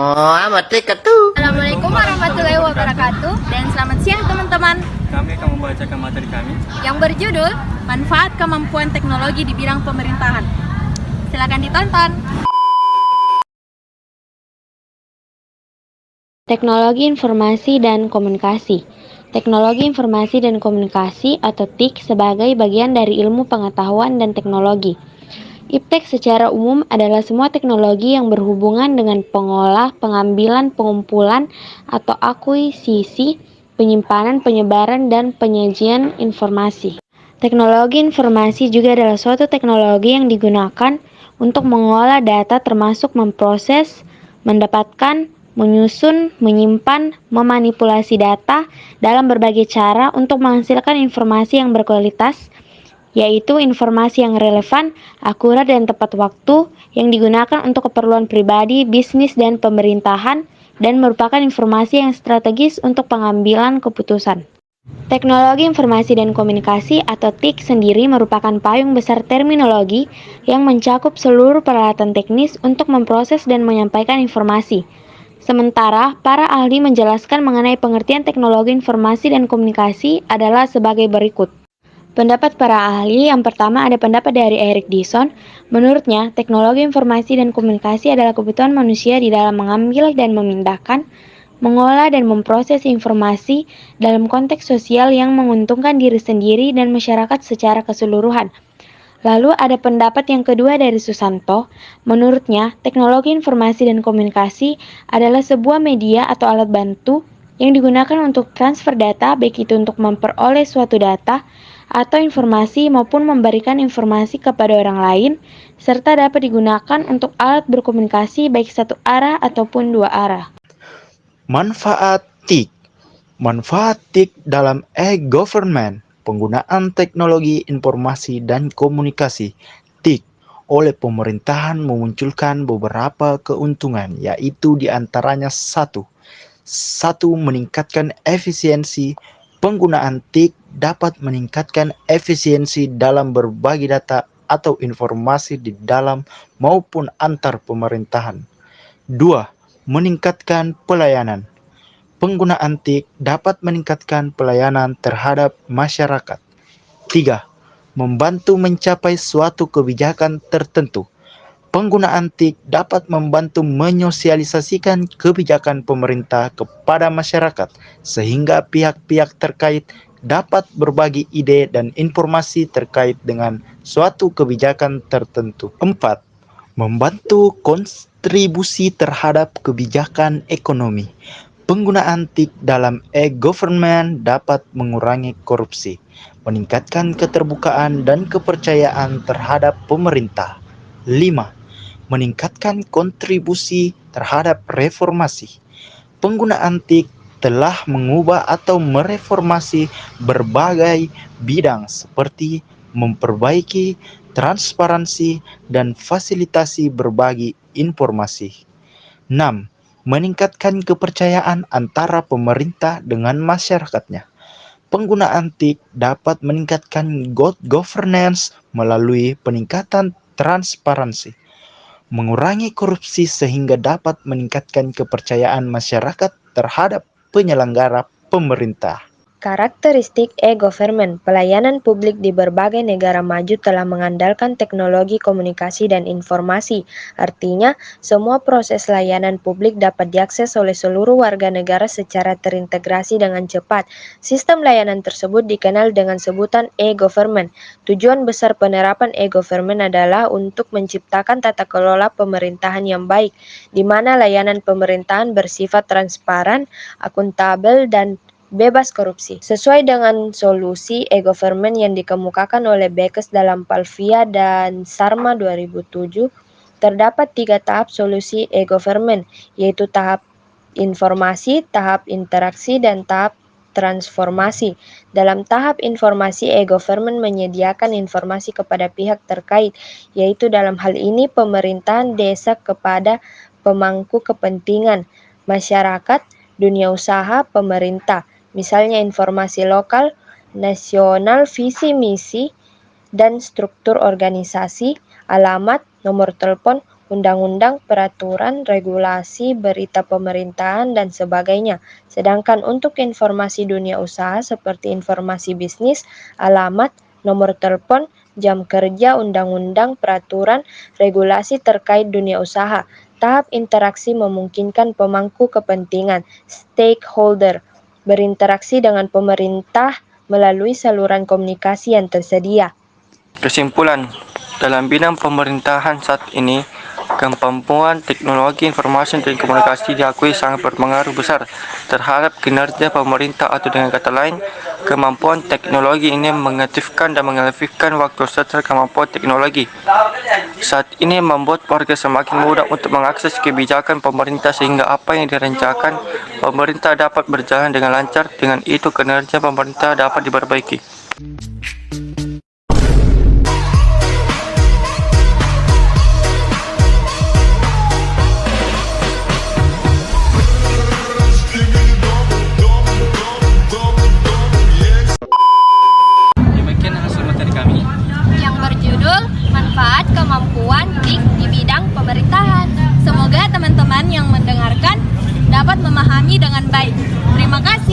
Oh, amat tuh. Assalamualaikum warahmatullahi wabarakatuh dan selamat siang teman-teman. Kami akan membacakan materi kami Yang berjudul Manfaat Kemampuan Teknologi di Bidang Pemerintahan. Silakan ditonton. Teknologi Informasi dan Komunikasi. Teknologi Informasi dan Komunikasi atau TIK sebagai bagian dari ilmu pengetahuan dan teknologi. Iptek secara umum adalah semua teknologi yang berhubungan dengan pengolah, pengambilan, pengumpulan, atau akuisisi, penyimpanan, penyebaran, dan penyajian informasi. Teknologi informasi juga adalah suatu teknologi yang digunakan untuk mengolah data termasuk memproses, mendapatkan, menyusun, menyimpan, memanipulasi data dalam berbagai cara untuk menghasilkan informasi yang berkualitas, yaitu informasi yang relevan, akurat, dan tepat waktu yang digunakan untuk keperluan pribadi, bisnis, dan pemerintahan, dan merupakan informasi yang strategis untuk pengambilan keputusan. Teknologi Informasi dan Komunikasi atau TIK sendiri merupakan payung besar terminologi yang mencakup seluruh peralatan teknis untuk memproses dan menyampaikan informasi. Sementara, para ahli menjelaskan mengenai pengertian teknologi informasi dan komunikasi adalah sebagai berikut. Pendapat para ahli, yang pertama ada pendapat dari Erik Dyson. Menurutnya, teknologi informasi dan komunikasi adalah kebutuhan manusia di dalam mengambil dan memindahkan, mengolah dan memproses informasi dalam konteks sosial yang menguntungkan diri sendiri dan masyarakat secara keseluruhan. Lalu ada pendapat yang kedua dari Susanto. Menurutnya, teknologi informasi dan komunikasi adalah sebuah media atau alat bantu yang digunakan untuk transfer data, baik itu untuk memperoleh suatu data atau informasi maupun memberikan informasi kepada orang lain, serta dapat digunakan untuk alat berkomunikasi baik satu arah ataupun dua arah. Manfaat TIK. Manfaat TIK dalam e-government, penggunaan teknologi informasi dan komunikasi TIK oleh pemerintahan memunculkan beberapa keuntungan, yaitu diantaranya satu, meningkatkan efisiensi. Penggunaan TIK dapat meningkatkan efisiensi dalam berbagi data atau informasi di dalam maupun antar pemerintahan. 2. Meningkatkan pelayanan. Penggunaan TIK dapat meningkatkan pelayanan terhadap masyarakat. 3. Membantu mencapai suatu kebijakan tertentu. Penggunaan TIK dapat membantu menyosialisasikan kebijakan pemerintah kepada masyarakat, sehingga pihak-pihak terkait dapat berbagi ide dan informasi terkait dengan suatu kebijakan tertentu. 4. Membantu kontribusi terhadap kebijakan ekonomi. Penggunaan TIK dalam e-government dapat mengurangi korupsi, meningkatkan keterbukaan dan kepercayaan terhadap pemerintah. 5. Meningkatkan kontribusi terhadap reformasi. Penggunaan TIK telah mengubah atau mereformasi berbagai bidang seperti memperbaiki transparansi dan fasilitasi berbagi informasi. 6. Meningkatkan kepercayaan antara pemerintah dengan masyarakatnya. Penggunaan TIK dapat meningkatkan good governance melalui peningkatan transparansi, mengurangi korupsi sehingga dapat meningkatkan kepercayaan masyarakat terhadap penyelenggara pemerintah. Karakteristik e-government, pelayanan publik di berbagai negara maju telah mengandalkan teknologi komunikasi dan informasi. Artinya, semua proses layanan publik dapat diakses oleh seluruh warga negara secara terintegrasi dengan cepat. Sistem layanan tersebut dikenal dengan sebutan e-government. Tujuan besar penerapan e-government adalah untuk menciptakan tata kelola pemerintahan yang baik, di mana layanan pemerintahan bersifat transparan, akuntabel, dan bebas korupsi. Sesuai dengan solusi e-government yang dikemukakan oleh Bekes dalam Palvia dan Sarma 2007, terdapat 3 tahap solusi e-government, yaitu tahap informasi, tahap interaksi, dan tahap transformasi. Dalam tahap informasi, e-government menyediakan informasi kepada pihak terkait, yaitu dalam hal ini pemerintahan desa kepada pemangku kepentingan, masyarakat, dunia usaha, pemerintah. Misalnya informasi lokal, nasional, visi misi, dan struktur organisasi, alamat, nomor telepon, undang-undang, peraturan, regulasi, berita pemerintahan, dan sebagainya. Sedangkan untuk informasi dunia usaha seperti informasi bisnis, alamat, nomor telepon, jam kerja, undang-undang, peraturan, regulasi terkait dunia usaha. Tahap interaksi memungkinkan pemangku kepentingan, stakeholder, berinteraksi dengan pemerintah melalui saluran komunikasi yang tersedia. Kesimpulan, dalam bidang pemerintahan saat ini, kemampuan teknologi informasi dan komunikasi diakui sangat berpengaruh besar terhadap kinerja pemerintah, atau dengan kata lain, kemampuan teknologi ini mengaktifkan dan mengalihkan waktu serta kemampuan teknologi. Saat ini membuat warga semakin mudah untuk mengakses kebijakan pemerintah sehingga apa yang direncanakan pemerintah dapat berjalan dengan lancar. Dengan itu kinerja pemerintah dapat diperbaiki. Demikian hasil materi kami. yang berjudul Manfaat Kemampuan TIK di Bidang Pemerintahan. Semoga teman-teman yang mendengarkan dapat memahami dengan baik. Terima kasih.